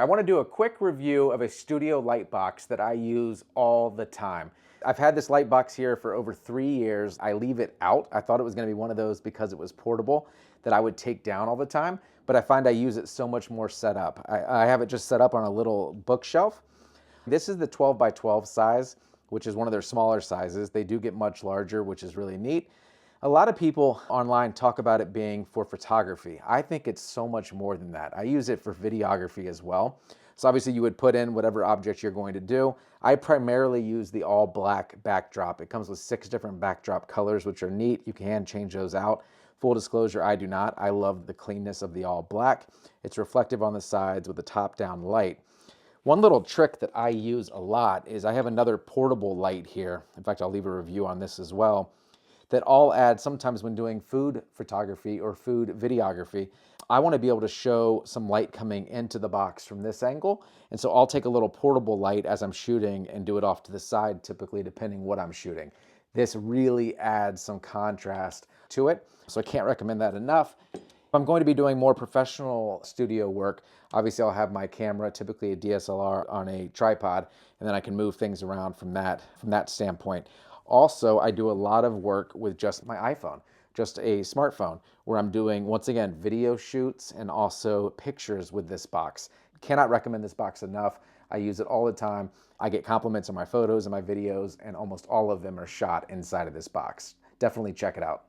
I want to do a quick review of a studio light box that I use all the time. I've had this light box here for over 3 years. I leave it out. I thought it was going to be one of those because it was portable that I would take down all the time, but I find I use it so much more set up. I have it just set up on a little bookshelf. This is the 12 by 12 size, which is one of their smaller sizes. They do get much larger, which is really neat. A lot of people online talk about it being for photography. I think it's so much more than that. I use it for videography as well. So obviously you would put in whatever object you're going to do. I primarily use the all black backdrop. It comes with 6 different backdrop colors, which are neat. You can change those out. Full disclosure, I do not. I love the cleanness of the all black. It's reflective on the sides with the top down light. One little trick that I use a lot is I have another portable light here. In fact, I'll leave a review on this as well, that I'll add sometimes when doing food photography or food videography. I want to be able to show some light coming into the box from this angle. And so I'll take a little portable light as I'm shooting and do it off to the side, typically depending what I'm shooting. This really adds some contrast to it. So I can't recommend that enough. If I'm going to be doing more professional studio work, obviously I'll have my camera, typically a DSLR, on a tripod, and then I can move things around from that standpoint. Also, I do a lot of work with just my iPhone, just a smartphone, where I'm doing, once again, video shoots and also pictures with this box. Cannot recommend this box enough. I use it all the time. I get compliments on my photos and my videos, and almost all of them are shot inside of this box. Definitely check it out.